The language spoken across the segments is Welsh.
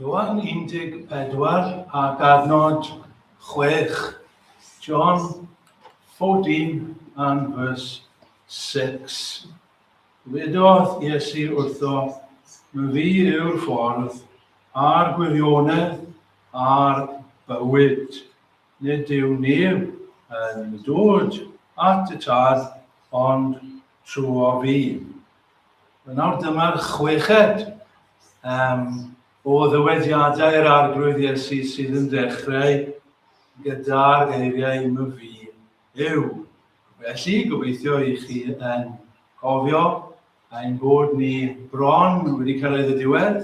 Ioan 14 ac adnod 6. John 14 and verse 6. Wedodd Iesu wrtho, Myfi yw'r ffordd, a'r gwirionedd, a'r bywyd. Nid yw neb yn dod at y tad, ond trwy fi. Nawr dyma'r chweched o ddywediadau'r arglwydd Iesu sydd yn dechrau gyda'r geiriau Myfi yw. Felly, gobeithio i chi yn cofio ein bod ni bron wedi cyrraedd y diwedd.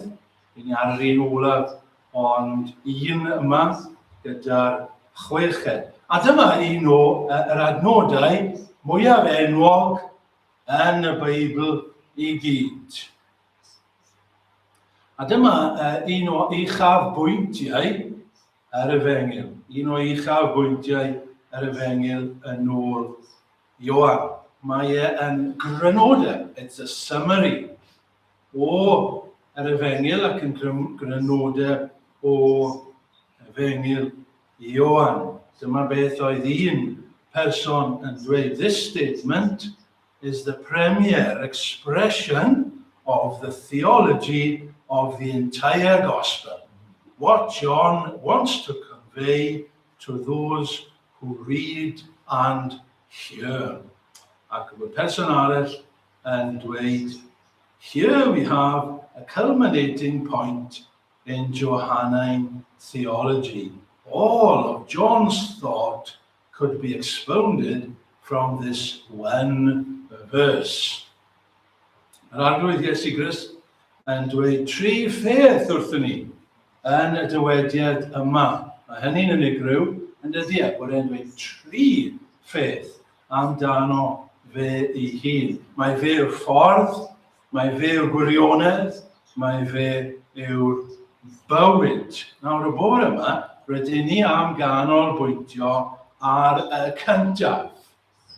Ni ar yr un olaf, ond un yma gyda'r chweched. A dyma un o yr adnodau mwyaf enwog yn y Beibl i gyd. A dyma un o uchafbwyntiau yr Efengyl. Un o uchafbwyntiau yr Efengyl yn ôl Ioan. Mae yn grynodau, it's a summary o yr Efengyl ac yn grynodau o Efengyl Ioan. Dyma beth oedd un person yn dweud. This statement is the premier expression of the theology of the entire gospel. What John wants to convey to those who read and hear. Ac y person arall yn dweud, here we have a culminating point in Johannine theology. All of John's thought could be expounded from this one verse. Yr arglwydd Iesu Grist yn dweud tri pheth wrthyn ni yn y dywediad yma. Mae hynny'n unigryw yn dydy bod e'n dweud tri pheth amdano fe ei hun. Mae fe yw'r ffordd, mae fe yw'r gwirionedd, mae fe yw'r bywyd. Nawr y bore yma, rydyn ni am ganolbwyntio ar y cyntaf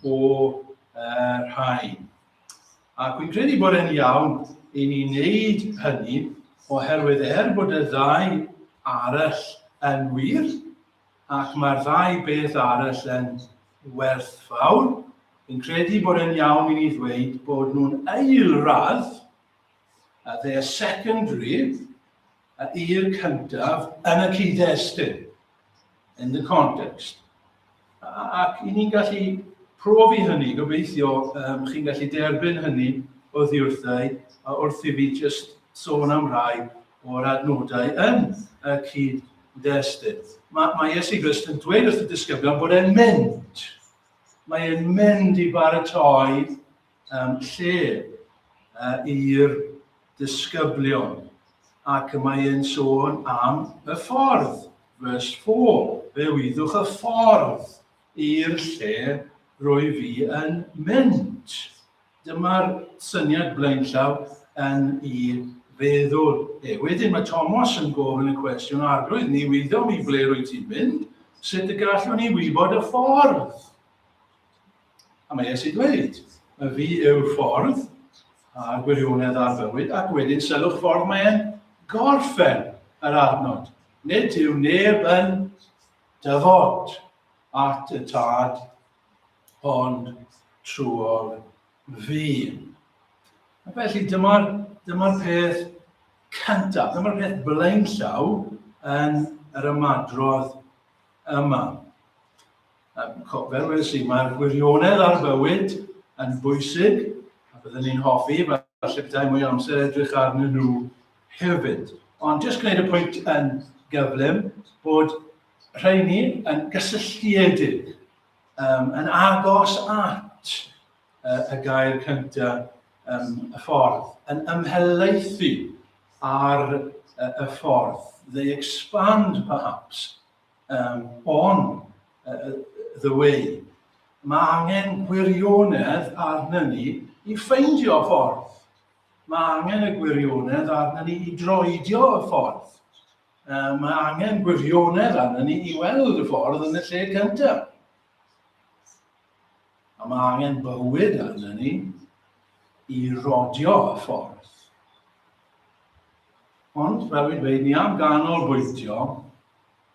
o rhain. Ac wy'n credu bod e'n iawn i ni wneud hynny oherwydd bod y ddau arall yn wir, ac mae'r ddau beth arall yn werthfawr. Fi'n credu bod e'n iawn i ni ddweud bod nhw'n eilradd, they're secondary, i'r cyntaf yn y cyd-destun, in the context. Ac i ni'n gallu profi hynny, gobeithio chi'n gallu derbyn hynny o ddiwrthau, a wrth i fi just sôn am rai o'r adnodau yn y cyd-destun. Mae Iesu Grist yn dweud wrth y disgyblion bod e'n mynd. Mae e'n mynd i baratoi lle i'r disgyblion. Ac mae e'n sôn am y ffordd. Verse 4. Fe wyddwch y ffordd i'r lle rwy fi yn mynd. Dyma'r syniad blaenllaw yn I feddwl. Wedyn mae Thomas yn gofyn y cwestiwn arglwydd, ni wyddom I ble rwy ti'n mynd, sut y gallwn ni wybod y ffordd? A mae Iesu dweud, mae fi yw'r ffordd, a gwirionedd a'r bywyd, ac wedyn sylwch ffordd mae'n gorffen yr adnod. Nid yw neb yn dyfod at y tad, ond trwy fi. A felly dyma'r peth cyntaf, dyma'r peth blaenllaw yn yr ymadrodd yma. Fel weles I, mae'r gwirionedd a'r bywyd yn bwysig, a byddwn ni'n hoffi, falle bydau mwy amser edrych arnyn nhw hefyd. Ond jyst gwneud y pwynt yn gyflym bod rhai ni yn gysylltiedig, yn agos at y gair cyntaf, y ffordd, yn ymhelaethu ar y ffordd. They expand perhaps on the way. Mae angen gwirionedd arnyn ni I ffeindio ffordd. Mae angen y gwirionedd arnyn ni I droedio y ffordd. Mae angen gwirionedd arnyn ni I weld y ffordd yn y lle cyntaf. A mae angen bywyd arnyn ni I rodio y ffordd. Ond, fel wedi dweud, ni am ganolbwyntio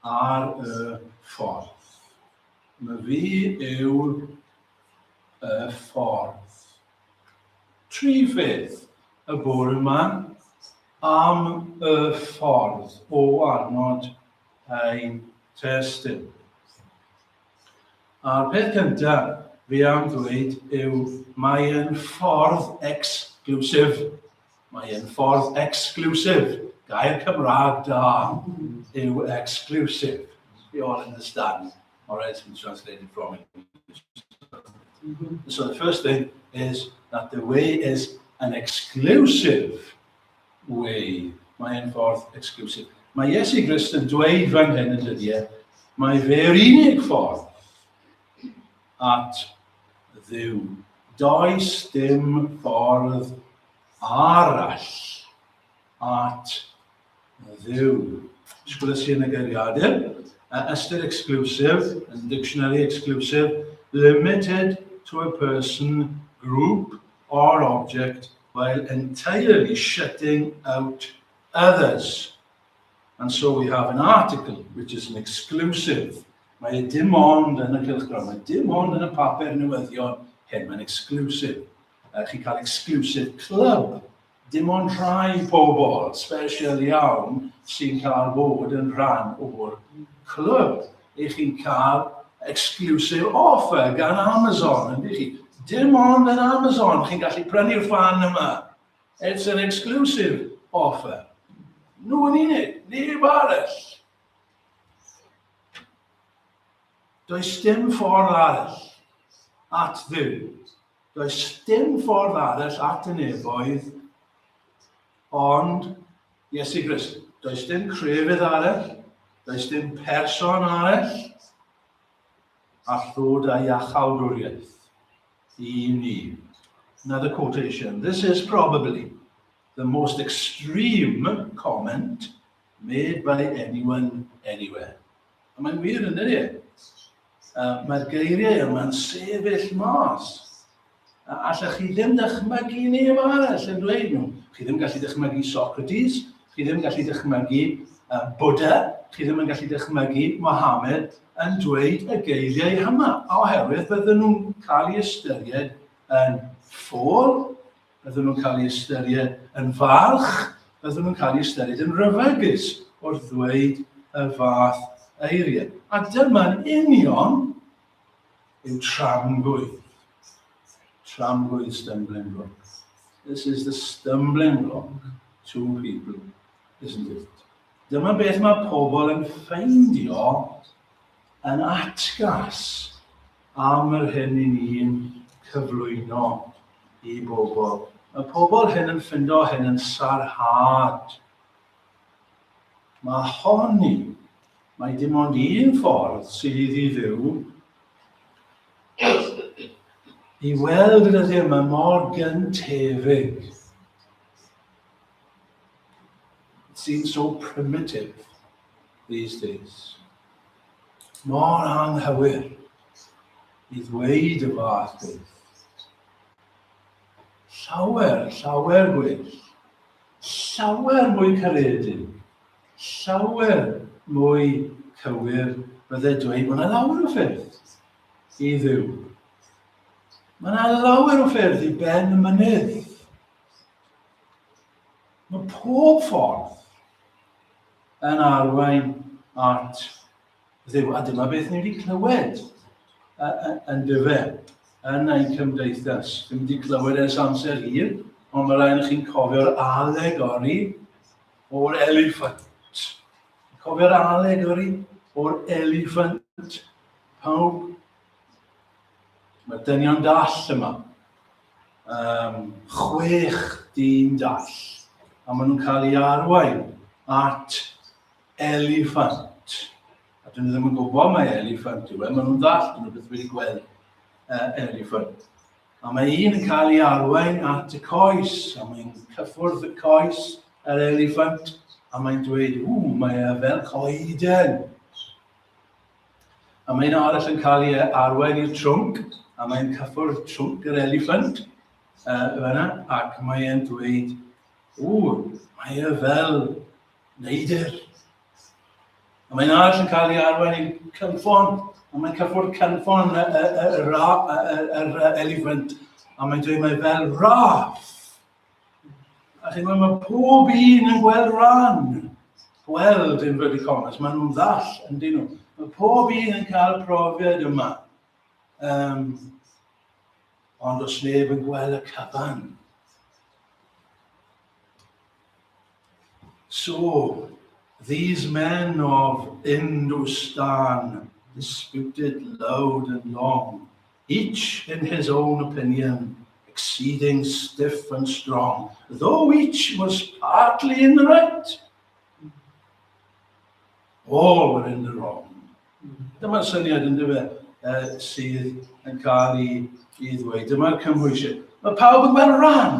ar y ffordd. Myfi yw y ffordd. 3 pheth y bore yma am y ffordd o adnod ein testun. A'r peth cyntaf fi am ddweud yw mae yn ffordd exclusif. Mae yn ffordd exclusif. Gair Cymraeg da yw exclusive. You all understand. All right, it's been translated from English. So the first thing is that the way is an exclusive way. Mae'n ffordd exclusive. Mae Iesu Grist yn dweud fan hyn yn dydi, mae fe'r unig ffordd at Dduw. Does dim ffordd arall at Dduw. Sgwrs i yn y geiriadur. Ystyr exclusive, and dictionary exclusive, limited to a person, group, or object while entirely shutting out others. And so we have an article, which is an exclusive. Mae dim ond yn y cylchgron, mae dim ond yn y papur newyddion hyn, mae'n exclusive. Chi'n cael exclusive club. Dim ond rhai pobl, special iawn, sy'n cael bod yn rhan o'r clwb. Chi'n cael exclusive offer gan Amazon, ynddi chi? Dim ond yn Amazon, chi'n gallu prynu'r fan yma. It's an exclusive offer. Nhw yn unig, neb arall. Does dim ffordd arall at Dduw. Does dim ffordd arall at y nefoedd, ond Iesu Grist. Does dim crefydd arall, does dim person arall, a ddod â iachawdwriaeth I ni. Another quotation. This is probably the most extreme comment made by anyone anywhere. A mae'n wir yn dydi? Mae'r geiriau yma'n sefyll mas. Allach chi ddim dychmygu neb arall yn dweud nhw. Chi ddim gallu dychmygu Socrates, chi ddim gallu dychmygu Buddha, chi ddim yn gallu dychmygu Mohammed yn dweud y geiriau yma. Oherwydd bydden nhw'n cael ei ystyried yn ffôl, bydden nhw'n cael ei ystyried yn falch, bydden nhw'n cael ei ystyried yn ryfygus wrth ddweud y fath eiriau. A dyma'n union yw tramgwydd. Tramgwydd, stumbling block. This is the stumbling block to people, isn't it? Dyma beth mae pobl yn ffeindio yn atgas am yr hyn I ni'n cyflwyno I bobl. Mae pobl hyn yn ffindo hyn yn sarhad. Mae honni, mae dim ond un ffordd sydd I Dduw I weld yr ydy yma mor gyntefig. It seems so primitive these days. Mor anghywir I ddweud y fath beth. Llawer gwell. Llawer mwy caredig. Llawer mwy cywir bydde dweud, mae yna lawer o ffyrdd I Dduw. Mae yna lawer o ffyrdd I ben y mynydd. Mae pob ffordd yn arwain at Dduw. A dyma beth ni wedi clywed yn dyfer yn ein cymdeithas. Ddim wedi clywed ers amser hir, ond mae rhaid I chi'n cofio'r alegori o'r eliffant. Cofio'r alegori o'r eliffant. Pawb. Mae'r dynion dall yma. 6 dyn dall. A maen nhw'n cael ei arwain at eliffant. A dyn nhw ddim yn gwybod mae eliffant yw. Maen nhw'n dall, dyn nhw beth wedi gweld eliffant. A mae un yn cael ei arwain at y coes. A mae'n cyffwrdd y coes yr eliffant. A mae'n dweud, mae fel coeden. A mae'n arall yn cael ei arwain i'r trwnc. A mae'n cyffwrdd trwnc yr eliffant fyna, ac mae'n dweud, mae fel neidr. A mae'n arall yn cael ei arwain i cynffon, a mae'n cyffwrdd cynffon yr elephant, a mae'n dweud mae fel raff. A chi'n gwybod, mae pob un yn gweld ran. Gweld yn fyd i comas, maen nhw'n ddall, yn dyn nhw. Mae pob un yn cael profiad yma. Ond os neb yn gweld y cyfan. So, these men of Hindustan disputed loud and long, each in his own opinion, exceeding stiff and strong, though each was partly in the right. All were in the wrong. Dyma'r syniad yn dyfa sydd yn cael ei ddweud. Dyma'r cymwysiad. Mae pawb yn gweld ran.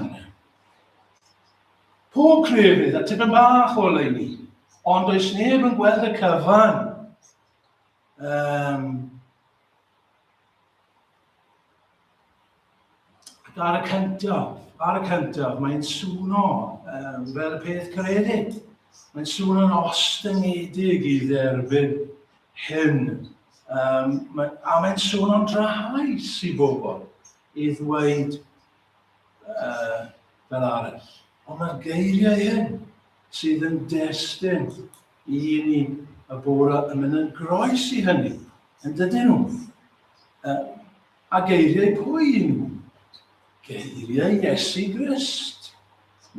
Pob crefydd, a tipyn bach o leini. Ond oes neb yn gweld y cyfan. Ar y cyntaf, mae'n swno fel peth caredig. Mae'n swno'n ostyngedig I dderbyn hyn. A mae'n swno'n drahais I bobl I ddweud fel arall. Ond mae'r geiriau hyn sydd yn destyn I ni y bore yn mynd yn groes I hynny. Yn dydyn nhw. A geiriau pwy nhw? Geiriau Iesu Grist.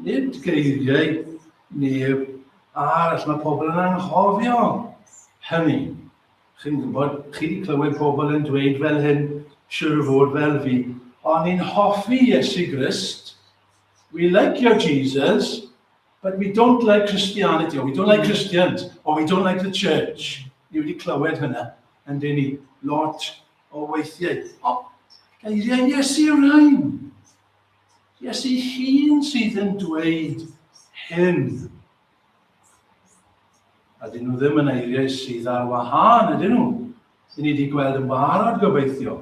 Nid geiriau neb arall. Mae pobl yn anghofio hynny. Chi'n gwybod, chi wedi clywed pobl yn dweud fel hyn, siwr o fod fel fi, ond ni'n hoffi Iesu Grist. We like your Jesus, but we don't like Christianity, or we don't like Christians, or we don't like the church. Ni wedi clywed hynna, yn dyn ni lot o weithiau. O, geiriau Iesu yw'r rhain. Iesu hun sydd yn dweud hyn. A dyn nhw ddim yn eiriau sydd ar wahân, ydyn nhw. Dyn ni wedi gweld yn barod gobeithio.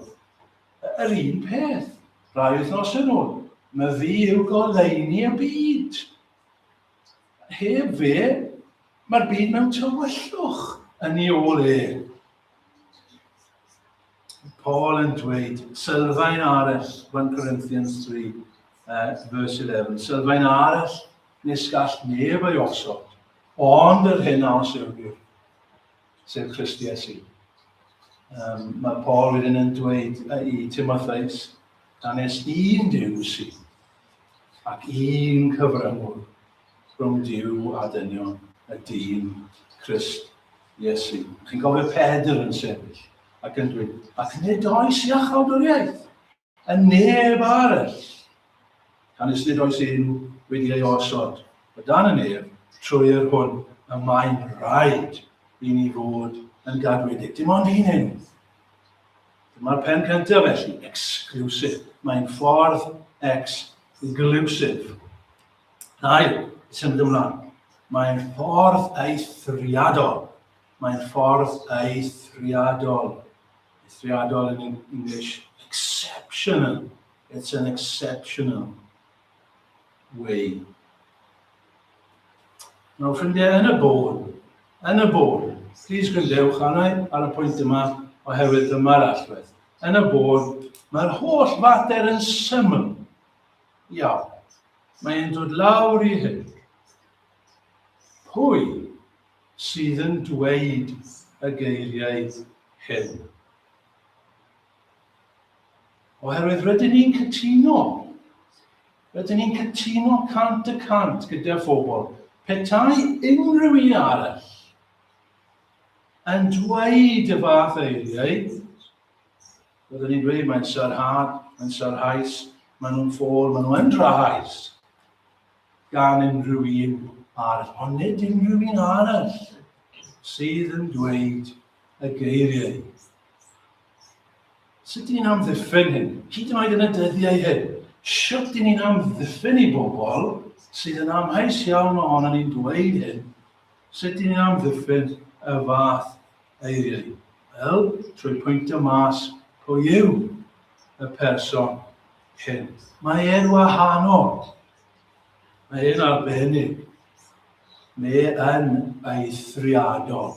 Yr un peth, rai wythnos yn ôl. Myfi yw goleini y byd. Heb fe, mae'r byd mewn tywyllwch yn ei ôl e. Paul yn dweud, sylfaen arall, 1 Corinthians 3, verse 11, sylfaen arall nes gall neb ei osod, ond yr hyn aws yw'r, sef Christi Iesu. Mae Paul wedyn yn dweud I Timotheus, a nes un Duw sydd, ac un cyfrymwr rhwng Duw a dynion y dyn Christ Iesu. Chi'n gofio Pedr yn sefyll ac yn dweud, ac nid oes I achawdwriaeth, yn neb arall. Canis nid oes un wedi ei osod, o dan y neb, trwy'r hwn, y mae'n rhaid I ni fod yn gadwedig. Dim ond un hyn. Dyma'r pen cyntaf felly, exclusive. Mae'n ffordd exclusive. Ail, symud ymlaen. Mae'n ffordd eithriadol. Mae'n ffordd eithriadol. Eithriadol in English, exceptional. It's an exceptional way. Nawr, ffrindiau, yn y bôn, plis gwrandewch arna ar y pwynt yma oherwydd dyma'r allwedd. Yn y bôn, mae'r holl fater yn syml. Iawn, mae'n dod lawr I hyn. Pwy sydd yn dweud y geiriau hyn? Oherwydd rydyn ni'n cytuno. Rydyn ni'n cytuno cant y cant gyda phobl. Petai unrhyw un arall yn dweud y fath eiriau, byddwn ni'n dweud mae'n syrhad, mae'n syrhais, maen nhw'n ffôl, maen nhw'n drahais gan unrhyw un arall. Ond nid unrhyw un arall sydd yn dweud y geiriau. Sut ni'n amddiffyn hyn? Hyd yn oed yn y dyddiau hyn. Sut ni'n amddiffyn I bobl sydd yn amheus iawn ohono ni'n dweud hyn? Sut ni'n amddiffyn y fath eiriau? Wel, trwy pwyntio mas pwy yw y person hyn. Mae e'n wahanol. Mae e'n arbennig. neu yn eithriadol.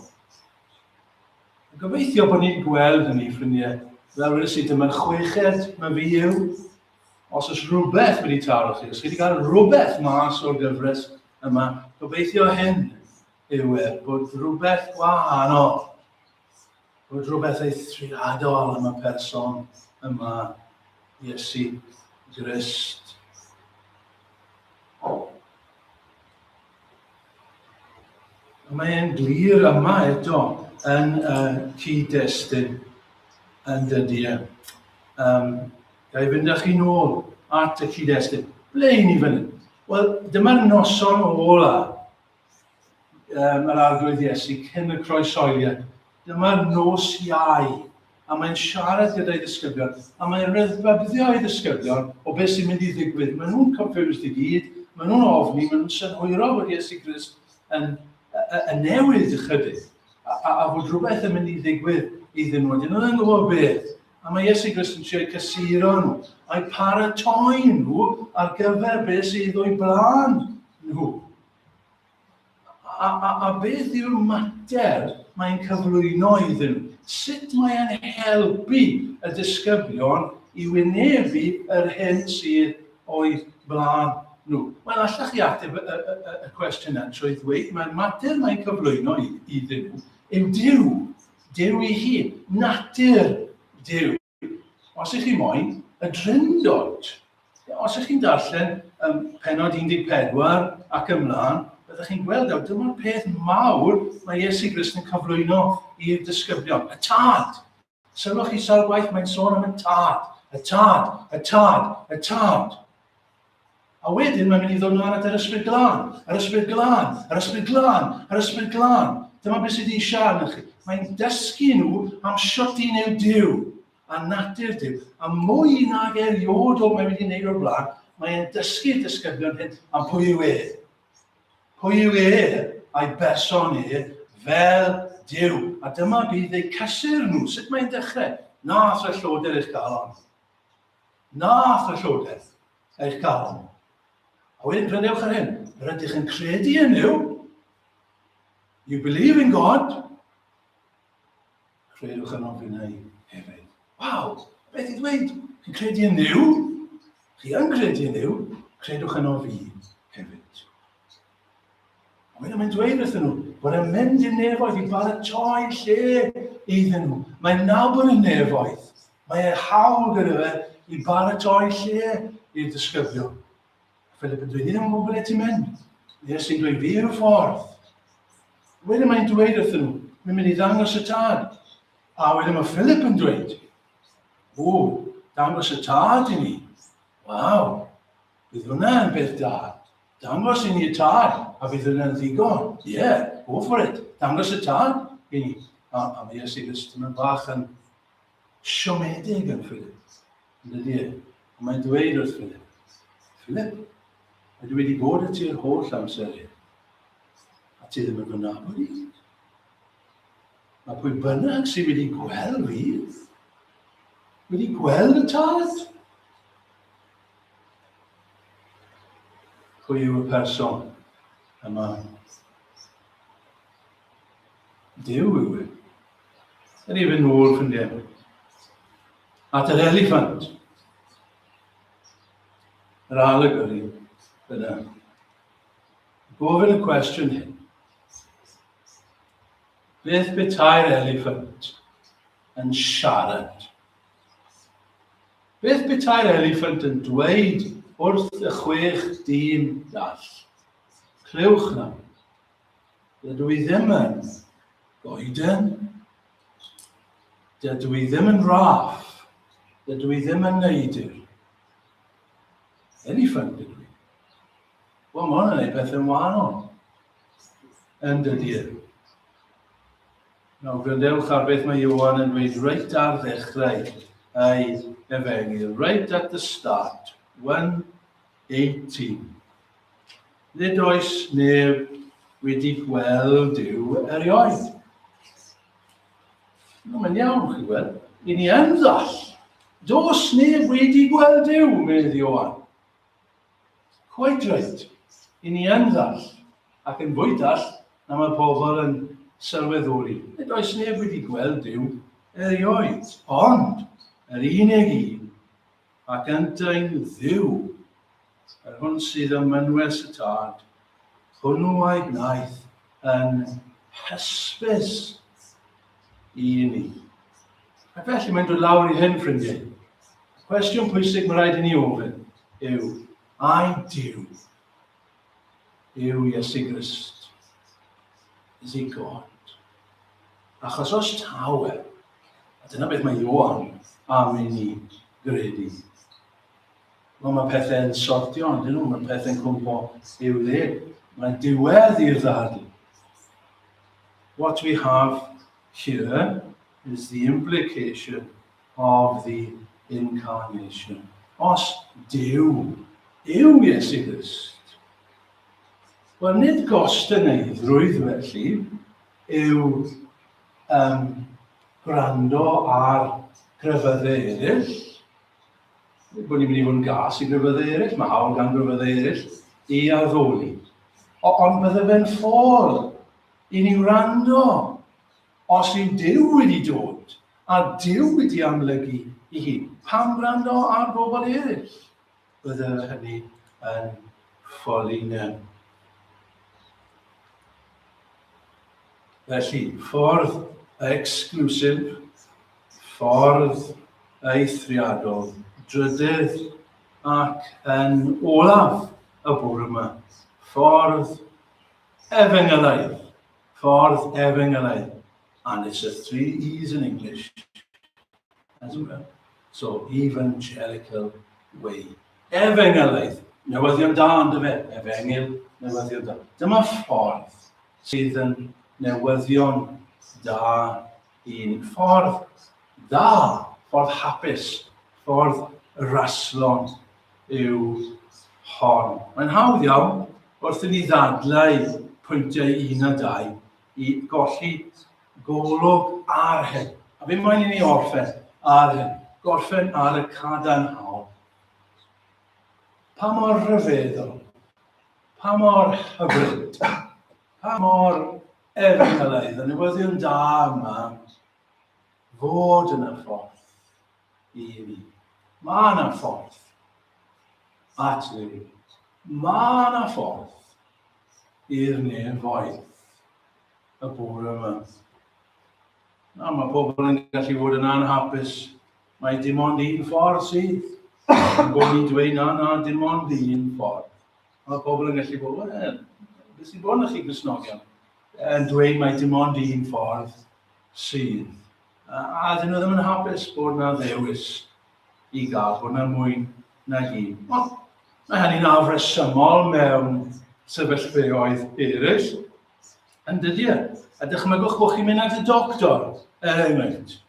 Gobeithio bod ni'n gweld hynny, ffrindiau. Fel wedi sydd dyma'r chweched Myfi yw. Os oes rhywbeth wedi taro chi, os chi wedi cael rhywbeth mas o'r gyfres yma, gobeithio hyn yw bod rhywbeth gwahanol, bod rhywbeth eithriadol am y person yma, Iesu Grist. Mae'n glir yma eto yn cyd-destun yn dydy. Ga i fynd â chi nôl at y cyd-destun. Ble i ni fan hyn? Wel, dyma'r noson ola yr arglwydd Iesu cyn y croeshoeliad. Dyma'r nos Iau. A mae'n siarad gyda'i ddisgyblion. A mae'n rhyddbyddio ei ddisgyblion o beth sy'n mynd i ddigwydd. Maen nhw'n confused i gyd. Maen nhw'n ofni. Maen nhw'n synhwyro bod Iesu Grist yn newid ychydig. A fod rhywbeth yn mynd i ddigwydd iddyn nhw. Dyn nhw'n gwybod beth. A mae Iesu Grist yn siarad cysuro nhw. A'i paratoi nhw ar gyfer beth sydd o'i blaen nhw. A beth yw'r mater mae'n cyflwyno iddyn nhw? Sut mae'n helpu y disgyblion i wynebu yr hyn sydd o'i blaen nhw? Wel, allach chi ateb y cwestiwn yna trwy ddweud, mae'r mater mae'n cyflwyno iddyn nhw yw Duw. Duw ei hun. Natur Duw. Os ych chi moyn, y drindod. Os ych chi'n darllen pennod 14 ac ymlaen, byddwch chi'n gweld dyma'r peth mawr mae Iesu Grist yn cyflwyno i'r disgyblion. Y tad. Sylwch chi sawl gwaith mae'n sôn am y tad. Y tad, y tad, y tad. A wedyn mae'n mynd i ddod nhw at yr ysbryd glân. Yr ysbryd glân, yr ysbryd glân, yr ysbryd glân. Dyma beth sydd wedi siarad yn chi. Mae'n dysgu nhw am siwt i nhw Duw a natur Duw. A mwy nag eriod o mae wedi gwneud o'r blaen, mae'n dysgu'r disgyblion hyn am pwy yw e. Pwy yw e a'i berson e fel Duw. A dyma bydd ei cysur nhw. Sut mae'n dechrau? Nath y llywodraeth eich galon. Nath y llywodraeth eich galon. A wedyn, prynewch ar hyn. Rydych yn credu yn nhw. You believe in God. Credwch yn ofyn ei hefyd. Waw, beth i ddweud? Chi'n credu yn nhw? Chi yn credu yn nhw? Credwch yn ofyn hefyd. A wedyn mae'n dweud wrthyn nhw bod e'n mynd i'r nefoedd i baratoi lle iddyn nhw. Mae'n nabod y nefoedd. Mae'n hawl gyda fe i baratoi lle i'r disgyblion. Philip yn dweud, ni ddim yn gwybod ble ti'n mynd. Iesu'n dweud, fi yw'r ffordd. Wedyn mae'n dweud wrthyn nhw, mae'n mynd i ddangos y tad. A wedyn mae Philip yn dweud, dangos y tad i ni. Waw, bydd hwnna'n beth da. Dangos i ni y tad, a bydd hwnna'n ddigon. Go for it. Dangos y tad i ni. A mae Iesu Grist yn bach yn siomedig yn Philip. Mae'n dweud wrth Philip, Philip, dwi wedi bod at ti'r holl amser i. A ti ddim yn fy nabod i. Mae pwy bynnag sydd wedi gweld fi, wedi gweld y tad. Pwy yw y person yma? Duw yw e. Yn ei fynd nôl ffrindiau. At yr eliffant. Yr allegory yna. Gofyn y cwestiwn hyn. Beth betai'r eliffant yn siarad? Beth betai'r eliffant yn dweud wrth y 6 dyn dall? Clywch na. Dydw i ddim yn goeden. Dydw i ddim yn raff. Dydw i ddim yn neidr. Eliffant ydw i. Wel, mae hwnna'n ei beth yn wahanol. Yn dydy. Nawr, gwrandewch ar beth mae Ioan yn dweud reit ar ddechrau ei efengyl, right at the start, 1:18. Nid oes neb wedi gweld Duw erioed. Mae'n iawn, chi gweld. I ni yn ddall. Does neb wedi gweld Duw, medde Ioan. Quite right. I ni yn ddall. ac yn fwytall na mae pobl yn sylweddoli. Nid oes neb wedi gweld Duw erioed, ond yr unig un ac ynta'n Dduw, yr hwn sydd ym mynwes y tad, hwnnw a'i gwnaeth yn hysbys i ni. Ac felly mae'n dod lawr i hyn, ffrindiau. Cwestiwn pwysig mae rhaid i ni ofyn yw, ai Duw yw Iesu Grist? Is he God? Achos os taw a dyna beth mae Ioan am i ni gredu. Wel, mae pethau'n sortio, ond dyn nhw, mae pethau'n cwmpo i'w le. Mae'n diwedd i'r ddadl. What we have here is the implication of the incarnation. Os Duw yw Iesu Grist, wel, nid gost y neiddrwydd felly yw gwrando ar grefyddau eraill. Bod ni'n mynd i fod yn gas i grefyddau eraill, mae hawl gan grefyddau eraill i addoli. Ond bydde fe'n ffordd i ni wrando os yw Duw wedi dod a Duw wedi amlygu i hun. Pam wrando ar bobl eraill? Bydde hynny yn ffoli. Felly, ffordd exclusif, ffordd eithriadol, drydydd ac yn olaf y bore yma, ffordd efengylaidd. Ffordd efengylaidd. And it's a 3 E's in English as well. So, evangelical way. Efengylaidd. Newyddion da ond y fe. Efengil, newyddion da. Dyma ffordd sydd yn newyddion da i ni. Ffordd da, ffordd hapus, ffordd raslon yw hon. Mae'n hawdd iawn wrth i ni ddadlau pwyntiau 1 a 2 i golli golwg ar hyn. A fe moyn i ni orffen ar hyn. Gorffen ar y cadarnhaol. Pa mor rhyfeddol, pa mor hyfryd, pa mor efengylaidd, y newyddion da yma fod yn y ffordd i ni. Mae yna ffordd at Dduw. Mae yna ffordd i'r nefoedd y bore yma. Mae pobl yn gallu fod yn anhapus. Mae dim ond un ffordd sydd. Bod ni'n dweud na, dim ond un ffordd. Mae pobl yn gallu bod, beth sy'n bod yn chi Gristnogion? Yn dweud mae dim ond un ffordd sydd. A dyn nhw ddim yn hapus bod na ddewis i gael, bod na mwy na un. Mae hynny'n afresymol mewn sefyllfaoedd eraill. Yn dydy e. A dychmygwch bod chi'n mynd at y doctor, enghraifft.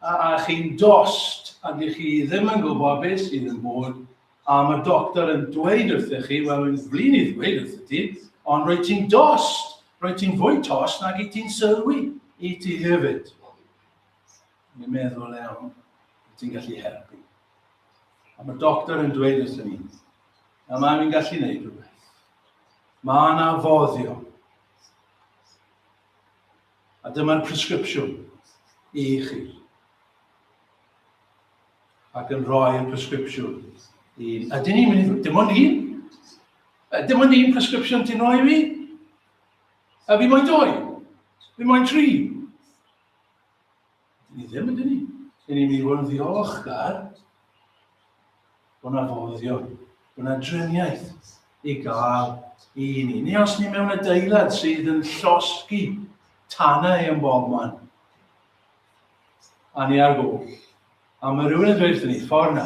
A chi'n dost, a dy chi ddim yn gwybod beth sydd yn bod, a mae'r doctor yn dweud wrthych chi, wel, mae'n flin i ddweud wrthych ti, ond roi ti'n dost, roi ti'n fwy tost nag i ti'n sylwi i ti hefyd. Mi'n meddwl iawn, ti'n gallu helpu. A mae'r doctor yn dweud wrthych ni, a mae'n gallu gwneud rhywbeth. Mae yna foddio. A dyma'r presgripsiwn i chi. Ac yn rhoi y presgripsiwn i... A dyn ni'n mynd i... Dim ond un? Dim ond un presgripsiwn ti'n rhoi fi? A fi moyn 2? Fi moyn 3? Dyn ni ddim, ydyn ni? Dyn ni'n mynd i fod yn ddiolchgar bod na foddio, bod na driniaeth i gael i ni. Neu os ni mewn adeilad sydd yn llosgi tanau yn bobman. A ni ar goll. A mae rhywun yn dweud wrthyn ni, ffordd na.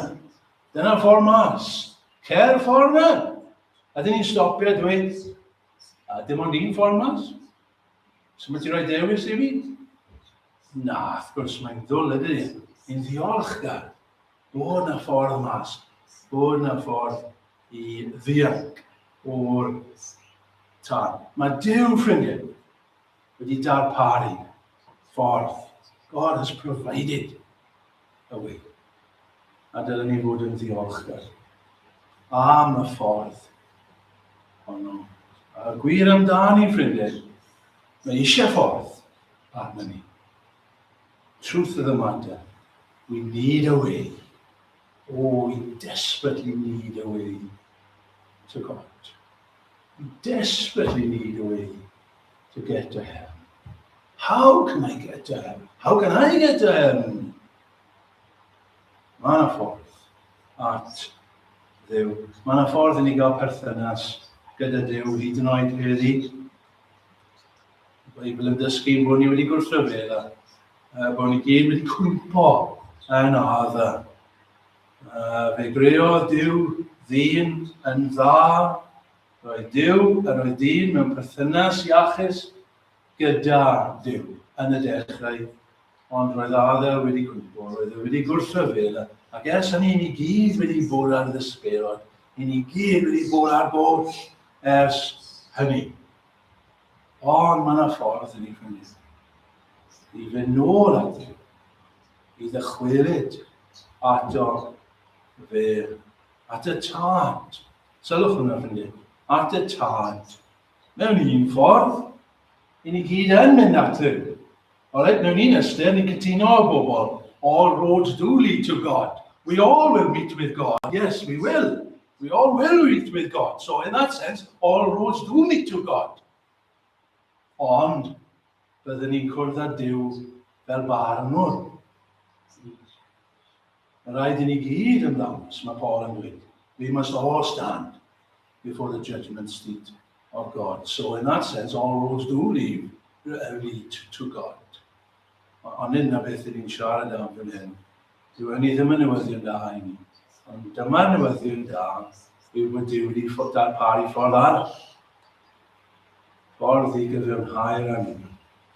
Dyna ffordd mas. Cer ffordd na. A dyn ni'n stopio a dweud, a dim ond un ffordd mas? So mae ti'n rhoi dewis i fi? Na, wrth gwrs, mae'n ddwl ydy ni. Ni'n ddiolchgar. Bod na ffordd mas. Bod na ffordd i ddianc o'r tân. Mae Duw, ffrindiau, wedi darparu ffordd. God has provided a way. A dylen ni fod yn ddiolchgar am y ffordd honno. A gwir amdani, ffrindiau, mae eisiau ffordd arna ni. Truth of the matter, we need a way. Oh, we desperately need a way to God. We desperately need a way to get to heaven. How can I get to heaven? How can I get to heaven? Mae yna ffordd at Dduw. Mae yna ffordd i ni gael perthynas gyda Dduw hyd yn oed heddi. Y Beibl yn dysgu bod ni wedi gwrthryfel bod ni gyd wedi cwmpo yn adda. Fe greodd Dduw ddyn yn dda, roedd Dduw a roedd dyn mewn perthynas iachus gyda Dduw yn y dechrau, ond roedd adda wedi cwmpo, roedd wedi gwrthryfel, ac ers hynny ni gyd wedi bod ar ddysberod, ni gyd wedi bod ar goll ers hynny. Ond mae yna ffordd yn ei ffynu. I fynd nôl at Dduw, i ddychwelyd ato fe, at y tad. Sylwch hwnna ffynu, at y tad. Mewn un ffordd, i ni gyd yn mynd at Dduw. Alright, mewn un ystyr, ni'n cytuno â bobl. All roads do lead to God. We all will meet with God. Yes, we will. We all will meet with God. So in that sense, all roads do lead to God. Ond, byddwn ni'n cwrdd â Duw fel barnwr. Mae rhaid i ni gyd ymddangos, mae Paul yn dweud. We must all stand before the judgment seat of God. So in that sense, all roads do lead to God. Ond hyn na beth ni'n siarad am fan hyn. Dyw hynny ddim yn newyddion da i ni. Ond dyma'r newyddion da yw bod Duw wedi darparu ffordd arall. Ffordd i gyfiawnhau'r am ni.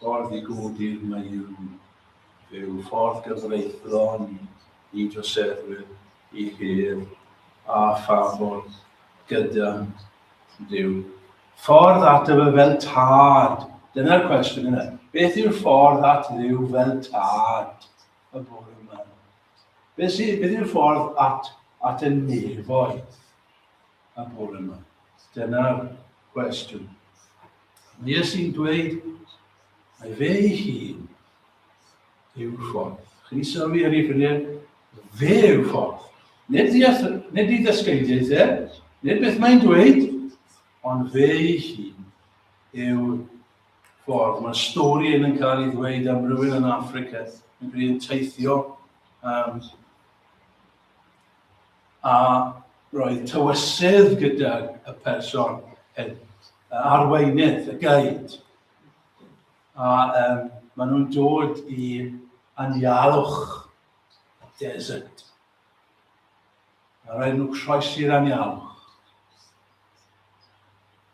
Ffordd i godi'r mae yw ffordd gyfreithlon i droseddwyr, i hir a phafol gyda Duw. Ffordd ato fe fel tad. Dyna'r cwestiwn yna. Beth yw'r ffordd at Dduw fel tad y bore yma? Beth yw'r ffordd at y nefoedd y bore yma? Dyna'r cwestiwn. Iesu'n dweud, mae fe ei hun yw'r ffordd. Chi'n sylwi ar ei ffrindiau? Fe yw'r ffordd. Nid i ddysgeidiaeth nid beth mae'n dweud, ond fe ei hun yw'r ffordd. Mae'r stori yn cael ei ddweud am rhywun yn Affrica yn gwneud teithio a roedd tywysydd gyda y person arweinydd, y guide. A maen nhw'n dod i anialwch y desert. A rhaid nhw croesi'r anialwch.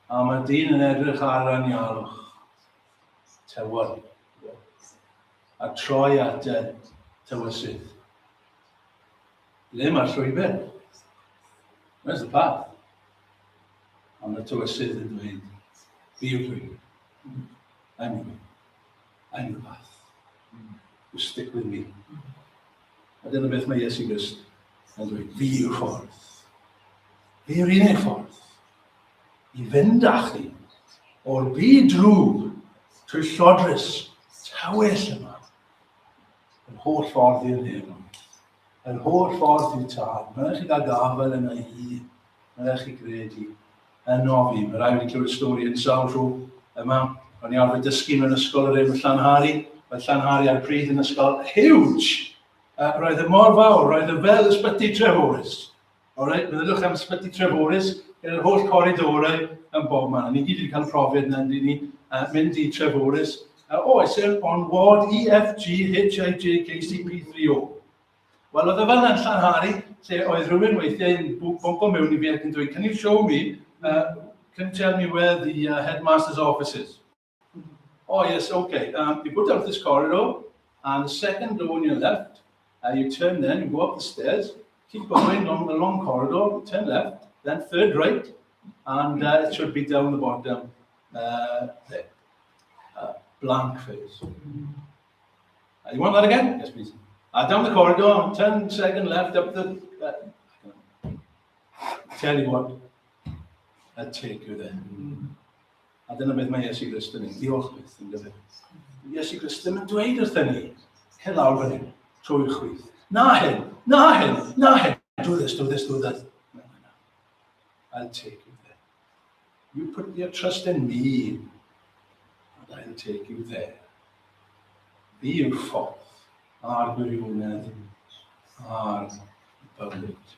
A mae dyn yn edrych ar anialwch tywod a troi at y tywysydd. Le mae'r llwybr? Where's the path? A mae tywysydd yn dweud, fi yw'r llwybr. I'm the path. You stick with me. A dyna beth mae Iesu Grist yn dweud, fi yw'r ffordd. Fi yw'r unig ffordd. I fynd â chi o'r byd drwg trwy llodrus tywys yma. Yr holl ffordd i'r nefn. Yr holl ffordd i'r tad. Mae'n chi gael gafel yna I hun. Mae'n chi gredu yn o fi. Mae rai wedi clywed stori yn sawl tro yma. O'n I arfer dysgu mewn ysgol yr efo Llanhari. Mae Llanhari ar y pryd yn ysgol huge. Roedd y mor fawr, roedd y fel ysbyty Treforys. Meddylwch am ysbyty Treforys, gyda'r holl coridorau yn bob man. Ni gyd wedi cael profiad yna, mynd I Treforys. I said on ward EFGHIJKCP30. Wel, oedd y fel yn Llanhari, lle oedd rhywun weithiau yn bwmpo mewn I fi ac yn dweud, can you show me, can you tell me where the headmaster's office is? Oh, yes, okay. You put out this corridor, and the second door on your left, you turn then, you go up the stairs, keep going along the long corridor, turn left, then third right, and it should be down the bottom there. Blank face. You want that again? Yes, please. Down the corridor, turn second left, up the... tell you what, I'll take you there. dyna beth mae Iesu Grist yn ei. Diolch byth, yn gyfer. Iesu Grist ddim yn dweud wrthyn ni. Cer lawr fan hyn, trwy'r chwith. Na hyn. Do this. No. I'll take you there. You put your trust in me, and I'll take you there. Fi yw'r ffordd, a'r gwirionedd, a'r bywyd.